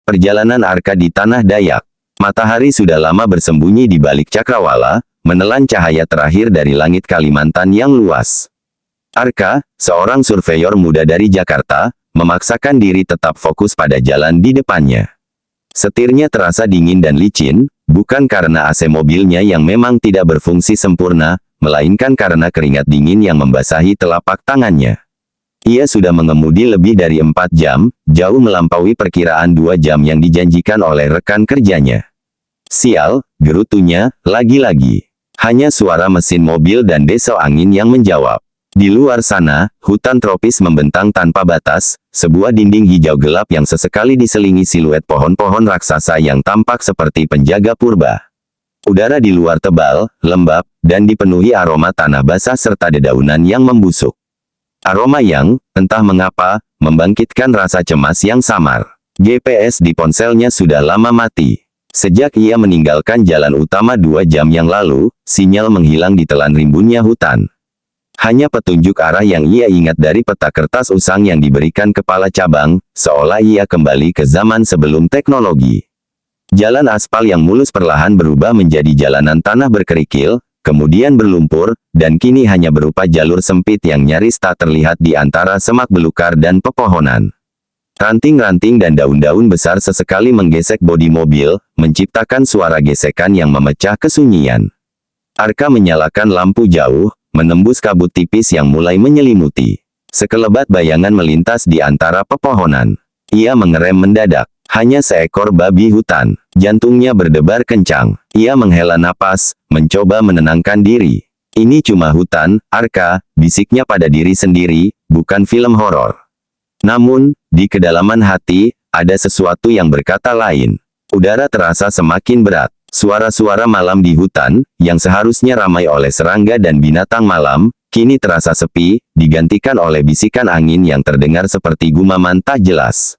Perjalanan Arka di Tanah Dayak. Matahari sudah lama bersembunyi di balik cakrawala, menelan cahaya terakhir dari langit Kalimantan yang luas. Arka, seorang surveyor muda dari Jakarta, memaksakan diri tetap fokus pada jalan di depannya. Setirnya terasa dingin dan licin, bukan karena AC mobilnya yang memang tidak berfungsi sempurna, melainkan karena keringat dingin yang membasahi telapak tangannya. Ia sudah mengemudi lebih dari 4 jam, jauh melampaui perkiraan 2 jam yang dijanjikan oleh rekan kerjanya. Sial, gerutunya, lagi-lagi. Hanya suara mesin mobil dan desau angin yang menjawab. Di luar sana, hutan tropis membentang tanpa batas, sebuah dinding hijau gelap yang sesekali diselingi siluet pohon-pohon raksasa yang tampak seperti penjaga purba. Udara di luar tebal, lembab, dan dipenuhi aroma tanah basah serta dedaunan yang membusuk. Aroma yang, entah mengapa, membangkitkan rasa cemas yang samar. GPS di ponselnya sudah lama mati. Sejak ia meninggalkan jalan utama 2 jam yang lalu, sinyal menghilang di telan rimbunnya hutan. Hanya petunjuk arah yang ia ingat dari peta kertas usang yang diberikan kepala cabang, seolah ia kembali ke zaman sebelum teknologi. Jalan aspal yang mulus perlahan berubah menjadi jalanan tanah berkerikil, kemudian berlumpur, dan kini hanya berupa jalur sempit yang nyaris tak terlihat di antara semak belukar dan pepohonan. Ranting-ranting dan daun-daun besar sesekali menggesek bodi mobil, menciptakan suara gesekan yang memecah kesunyian. Arka menyalakan lampu jauh, menembus kabut tipis yang mulai menyelimuti. Sekelebat bayangan melintas di antara pepohonan. Ia mengerem mendadak. Hanya seekor babi hutan. Jantungnya berdebar kencang. Ia menghela napas, mencoba menenangkan diri. Ini cuma hutan, Arka, bisiknya pada diri sendiri, bukan film horor. Namun, di kedalaman hati, ada sesuatu yang berkata lain. Udara terasa semakin berat. Suara-suara malam di hutan, yang seharusnya ramai oleh serangga dan binatang malam, kini terasa sepi, digantikan oleh bisikan angin yang terdengar seperti gumaman tak jelas.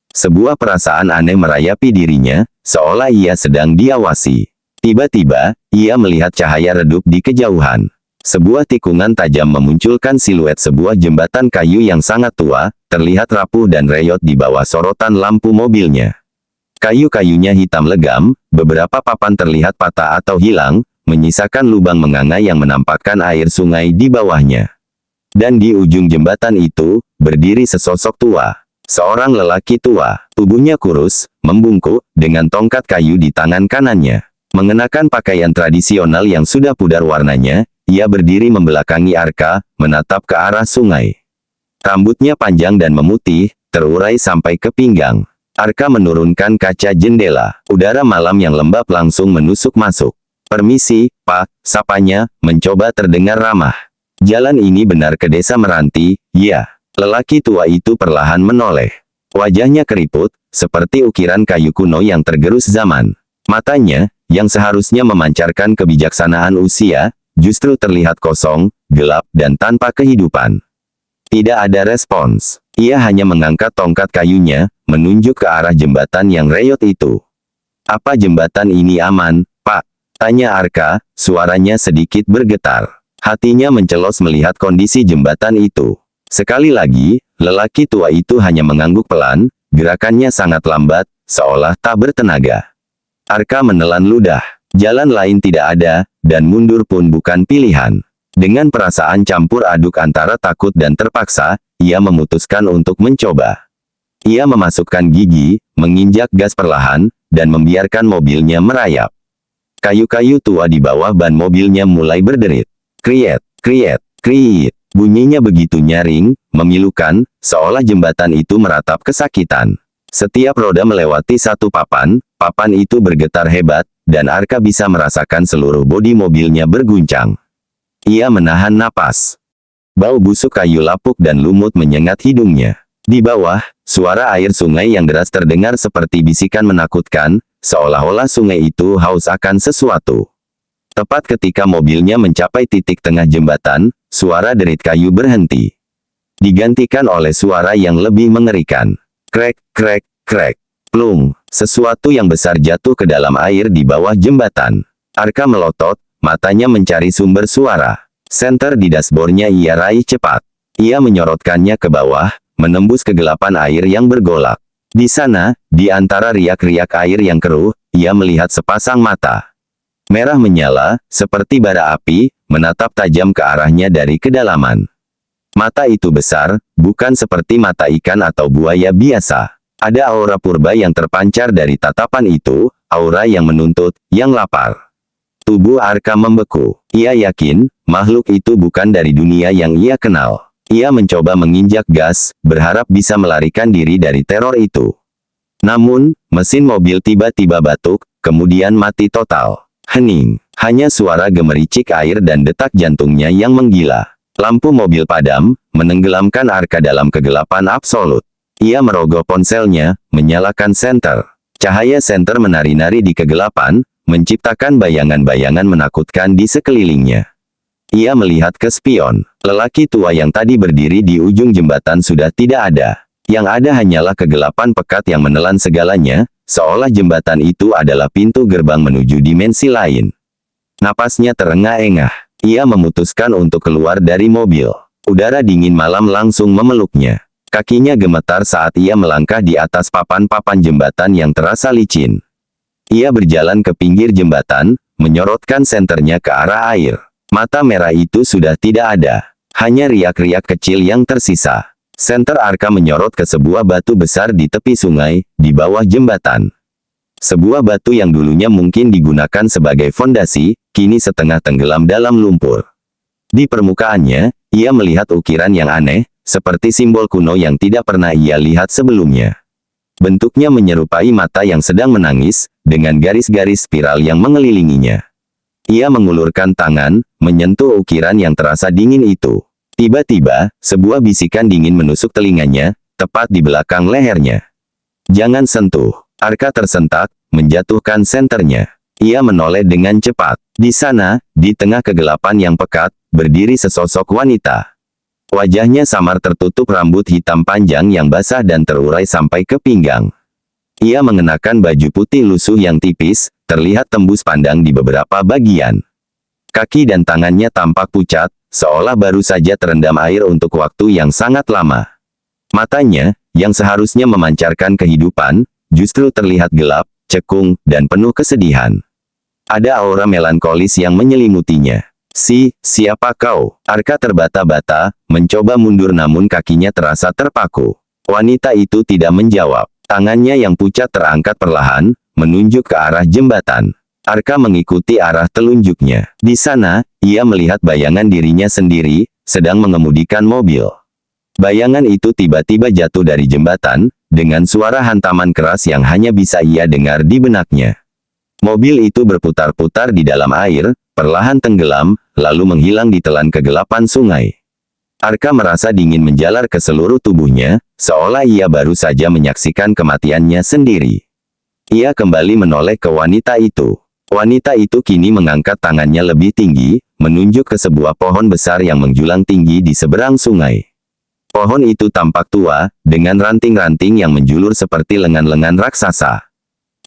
Sebuah perasaan aneh merayapi dirinya, seolah ia sedang diawasi. Tiba-tiba, ia melihat cahaya redup di kejauhan. Sebuah tikungan tajam memunculkan siluet sebuah jembatan kayu yang sangat tua, terlihat rapuh dan reyot di bawah sorotan lampu mobilnya. Kayu-kayunya hitam legam, beberapa papan terlihat patah atau hilang, menyisakan lubang menganga yang menampakkan air sungai di bawahnya. Dan di ujung jembatan itu, berdiri sesosok tua. Seorang lelaki tua, tubuhnya kurus, membungkuk, dengan tongkat kayu di tangan kanannya. Mengenakan pakaian tradisional yang sudah pudar warnanya, ia berdiri membelakangi Arka, menatap ke arah sungai. Rambutnya panjang dan memutih, terurai sampai ke pinggang. Arka menurunkan kaca jendela. Udara malam yang lembab langsung menusuk masuk. "Permisi, Pak," sapanya, mencoba terdengar ramah. "Jalan ini benar ke desa Meranti?" "Ya." Lelaki tua itu perlahan menoleh. Wajahnya keriput, seperti ukiran kayu kuno yang tergerus zaman. Matanya, yang seharusnya memancarkan kebijaksanaan usia, justru terlihat kosong, gelap, dan tanpa kehidupan. Tidak ada respons. Ia hanya mengangkat tongkat kayunya, menunjuk ke arah jembatan yang reyot itu. "Apa jembatan ini aman, Pak?" tanya Arka, suaranya sedikit bergetar. Hatinya mencelos melihat kondisi jembatan itu. Sekali lagi, lelaki tua itu hanya mengangguk pelan, gerakannya sangat lambat, seolah tak bertenaga. Arka menelan ludah. Jalan lain tidak ada, dan mundur pun bukan pilihan. Dengan perasaan campur aduk antara takut dan terpaksa, ia memutuskan untuk mencoba. Ia memasukkan gigi, menginjak gas perlahan, dan membiarkan mobilnya merayap. Kayu-kayu tua di bawah ban mobilnya mulai berderit. Kriet, kriet, kriet. Bunyinya begitu nyaring, memilukan, seolah jembatan itu meratap kesakitan. Setiap roda melewati satu papan, papan itu bergetar hebat, dan Arka bisa merasakan seluruh bodi mobilnya berguncang. Ia menahan napas. Bau busuk kayu lapuk dan lumut menyengat hidungnya. Di bawah, suara air sungai yang deras terdengar seperti bisikan menakutkan, seolah-olah sungai itu haus akan sesuatu. Tepat ketika mobilnya mencapai titik tengah jembatan, suara derit kayu berhenti. Digantikan oleh suara yang lebih mengerikan. Krek, krek, krek. Plung. Sesuatu yang besar jatuh ke dalam air di bawah jembatan. Arka melotot, matanya mencari sumber suara. Senter di dashboardnya ia raih cepat. Ia menyorotkannya ke bawah, menembus kegelapan air yang bergolak. Di sana, di antara riak-riak air yang keruh, ia melihat sepasang mata. Merah menyala, seperti bara api, menatap tajam ke arahnya dari kedalaman. Mata itu besar, bukan seperti mata ikan atau buaya biasa. Ada aura purba yang terpancar dari tatapan itu, aura yang menuntut, yang lapar. Tubuh Arka membeku. Ia yakin, makhluk itu bukan dari dunia yang ia kenal. Ia mencoba menginjak gas, berharap bisa melarikan diri dari teror itu. Namun, mesin mobil tiba-tiba batuk, kemudian mati total. Hening. Hanya suara gemericik air dan detak jantungnya yang menggila. Lampu mobil padam, menenggelamkan Arka dalam kegelapan absolut. Ia merogoh ponselnya, menyalakan senter. Cahaya senter menari-nari di kegelapan, menciptakan bayangan-bayangan menakutkan di sekelilingnya. Ia melihat ke spion. Lelaki tua yang tadi berdiri di ujung jembatan sudah tidak ada. Yang ada hanyalah kegelapan pekat yang menelan segalanya, seolah jembatan itu adalah pintu gerbang menuju dimensi lain. Napasnya terengah-engah. Ia memutuskan untuk keluar dari mobil. Udara dingin malam langsung memeluknya. Kakinya gemetar saat ia melangkah di atas papan-papan jembatan yang terasa licin. Ia berjalan ke pinggir jembatan, menyorotkan senternya ke arah air. Mata merah itu sudah tidak ada. Hanya riak-riak kecil yang tersisa. Senter Arka menyorot ke sebuah batu besar di tepi sungai, di bawah jembatan. Sebuah batu yang dulunya mungkin digunakan sebagai fondasi, kini setengah tenggelam dalam lumpur. Di permukaannya, ia melihat ukiran yang aneh, seperti simbol kuno yang tidak pernah ia lihat sebelumnya. Bentuknya menyerupai mata yang sedang menangis, dengan garis-garis spiral yang mengelilinginya. Ia mengulurkan tangan, menyentuh ukiran yang terasa dingin itu. Tiba-tiba, sebuah bisikan dingin menusuk telinganya, tepat di belakang lehernya. "Jangan sentuh." Arka tersentak, menjatuhkan senternya. Ia menoleh dengan cepat. Di sana, di tengah kegelapan yang pekat, berdiri sesosok wanita. Wajahnya samar tertutup rambut hitam panjang yang basah dan terurai sampai ke pinggang. Ia mengenakan baju putih lusuh yang tipis, terlihat tembus pandang di beberapa bagian. Kaki dan tangannya tampak pucat, seolah baru saja terendam air untuk waktu yang sangat lama. Matanya, yang seharusnya memancarkan kehidupan, justru terlihat gelap, cekung, dan penuh kesedihan. Ada aura melankolis yang menyelimutinya. Siapa kau?" Arka terbata-bata, mencoba mundur namun kakinya terasa terpaku. Wanita itu tidak menjawab. Tangannya yang pucat terangkat perlahan, menunjuk ke arah jembatan. Arka mengikuti arah telunjuknya. Di sana, ia melihat bayangan dirinya sendiri, sedang mengemudikan mobil. Bayangan itu tiba-tiba jatuh dari jembatan, dengan suara hantaman keras yang hanya bisa ia dengar di benaknya. Mobil itu berputar-putar di dalam air, perlahan tenggelam, lalu menghilang di telan kegelapan sungai. Arka merasa dingin menjalar ke seluruh tubuhnya, seolah ia baru saja menyaksikan kematiannya sendiri. Ia kembali menoleh ke wanita itu. Wanita itu kini mengangkat tangannya lebih tinggi, menunjuk ke sebuah pohon besar yang menjulang tinggi di seberang sungai. Pohon itu tampak tua, dengan ranting-ranting yang menjulur seperti lengan-lengan raksasa.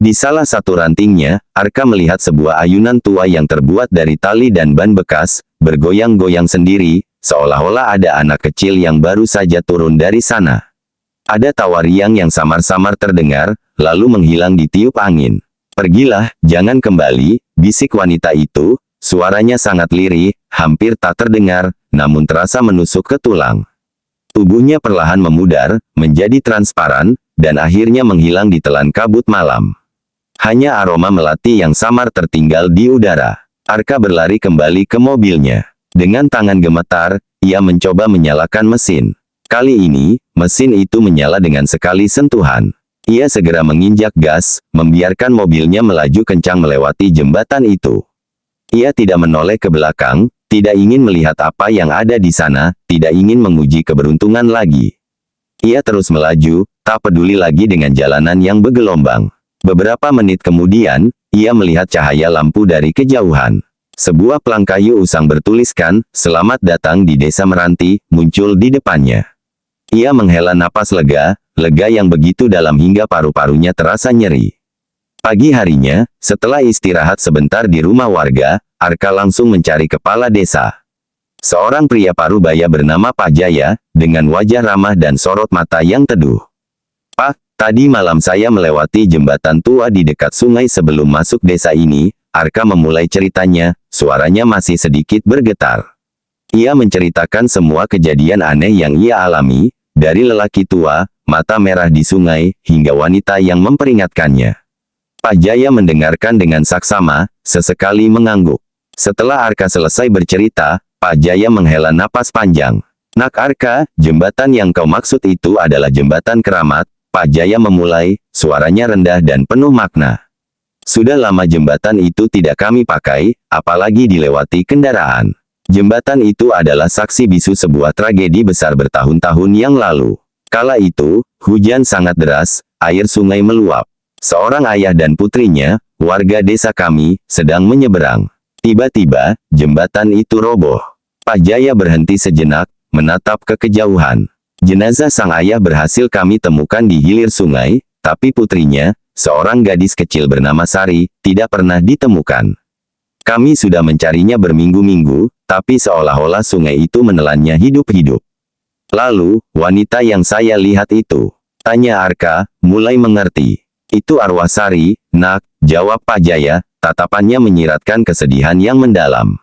Di salah satu rantingnya, Arka melihat sebuah ayunan tua yang terbuat dari tali dan ban bekas, bergoyang-goyang sendiri, seolah-olah ada anak kecil yang baru saja turun dari sana. Ada tawa riang yang samar-samar terdengar, lalu menghilang di tiup angin. "Pergilah, jangan kembali," bisik wanita itu, suaranya sangat lirih, hampir tak terdengar, namun terasa menusuk ke tulang. Tubuhnya perlahan memudar, menjadi transparan, dan akhirnya menghilang di telan kabut malam. Hanya aroma melati yang samar tertinggal di udara. Arka berlari kembali ke mobilnya. Dengan tangan gemetar, ia mencoba menyalakan mesin. Kali ini, mesin itu menyala dengan sekali sentuhan. Ia segera menginjak gas, membiarkan mobilnya melaju kencang melewati jembatan itu. Ia tidak menoleh ke belakang, tidak ingin melihat apa yang ada di sana, tidak ingin menguji keberuntungan lagi. Ia terus melaju, tak peduli lagi dengan jalanan yang bergelombang. Beberapa menit kemudian, ia melihat cahaya lampu dari kejauhan. Sebuah pelang kayu usang bertuliskan, "Selamat datang di Desa Meranti," muncul di depannya. Ia menghela napas lega yang begitu dalam hingga paru-parunya terasa nyeri. Pagi harinya, setelah istirahat sebentar di rumah warga, Arka langsung mencari kepala desa. Seorang pria parubaya bernama Pak Jaya, dengan wajah ramah dan sorot mata yang teduh. "Pak, Tadi malam saya melewati jembatan tua di dekat sungai sebelum masuk desa ini. Arka memulai ceritanya, suaranya masih sedikit bergetar. Ia menceritakan semua kejadian aneh yang ia alami, dari lelaki tua, mata merah di sungai, hingga wanita yang memperingatkannya. Pak Jaya mendengarkan dengan saksama, sesekali mengangguk. Setelah Arka selesai bercerita, Pak Jaya menghela napas panjang. Nak Arka, jembatan yang kau maksud itu adalah jembatan keramat. Pak Jaya memulai, suaranya rendah dan penuh makna. Sudah lama jembatan itu tidak kami pakai, apalagi dilewati kendaraan. Jembatan itu adalah saksi bisu sebuah tragedi besar bertahun-tahun yang lalu. Kala itu, hujan sangat deras, air sungai meluap. Seorang ayah dan putrinya, warga desa kami, sedang menyeberang. Tiba-tiba, jembatan itu roboh. Pak Jaya berhenti sejenak, menatap ke kejauhan. Jenazah sang ayah berhasil kami temukan di hilir sungai, tapi putrinya, seorang gadis kecil bernama Sari, tidak pernah ditemukan. Kami sudah mencarinya berminggu-minggu, tapi seolah-olah sungai itu menelannya hidup-hidup. Lalu, wanita yang saya lihat itu, tanya Arka, mulai mengerti. Itu arwah Sari, nak, jawab Pak Jaya, tatapannya menyiratkan kesedihan yang mendalam.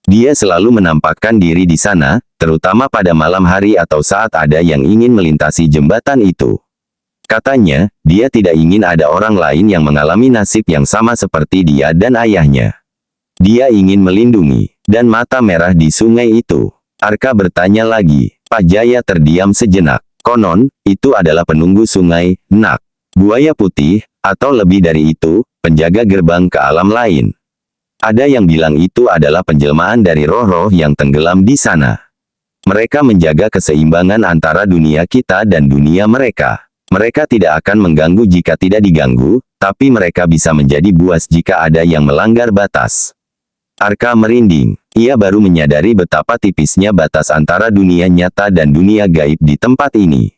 Dia selalu menampakkan diri di sana, terutama pada malam hari atau saat ada yang ingin melintasi jembatan itu. Katanya, dia tidak ingin ada orang lain yang mengalami nasib yang sama seperti dia dan ayahnya. Dia ingin melindungi, dan mata merah di sungai itu. Arka bertanya lagi. Pak Jaya terdiam sejenak. Konon, itu adalah penunggu sungai, nak. Buaya putih, atau lebih dari itu, penjaga gerbang ke alam lain. Ada yang bilang itu adalah penjelmaan dari roh-roh yang tenggelam di sana. Mereka menjaga keseimbangan antara dunia kita dan dunia mereka. Mereka tidak akan mengganggu jika tidak diganggu, tapi mereka bisa menjadi buas jika ada yang melanggar batas. Arka merinding. Ia baru menyadari betapa tipisnya batas antara dunia nyata dan dunia gaib di tempat ini.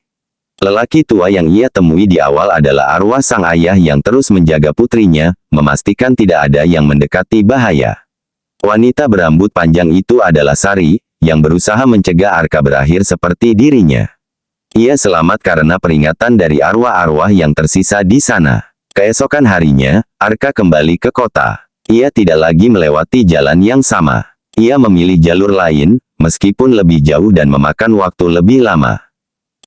Lelaki tua yang ia temui di awal adalah arwah sang ayah yang terus menjaga putrinya, memastikan tidak ada yang mendekati bahaya. Wanita berambut panjang itu adalah Sari, yang berusaha mencegah Arka berakhir seperti dirinya. Ia selamat karena peringatan dari arwah-arwah yang tersisa di sana. Keesokan harinya, Arka kembali ke kota. Ia tidak lagi melewati jalan yang sama. Ia memilih jalur lain, meskipun lebih jauh dan memakan waktu lebih lama.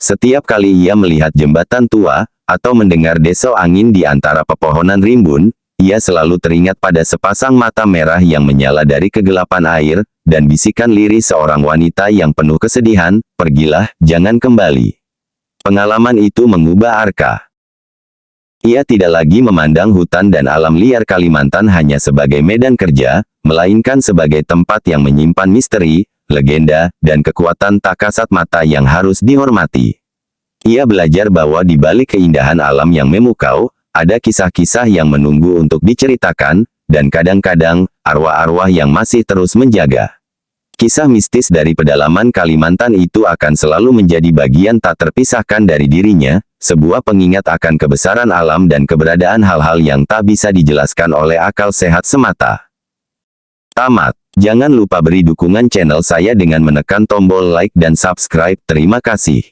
Setiap kali ia melihat jembatan tua, atau mendengar desau angin di antara pepohonan rimbun, ia selalu teringat pada sepasang mata merah yang menyala dari kegelapan air, dan bisikan lirih seorang wanita yang penuh kesedihan, pergilah, jangan kembali. Pengalaman itu mengubah Arka. Ia tidak lagi memandang hutan dan alam liar Kalimantan hanya sebagai medan kerja, melainkan sebagai tempat yang menyimpan misteri, legenda, dan kekuatan tak kasat mata yang harus dihormati. Ia belajar bahwa di balik keindahan alam yang memukau, ada kisah-kisah yang menunggu untuk diceritakan, dan kadang-kadang, arwah-arwah yang masih terus menjaga. Kisah mistis dari pedalaman Kalimantan itu akan selalu menjadi bagian tak terpisahkan dari dirinya, sebuah pengingat akan kebesaran alam dan keberadaan hal-hal yang tak bisa dijelaskan oleh akal sehat semata. Tamat. Jangan lupa beri dukungan channel saya dengan menekan tombol like dan subscribe. Terima kasih.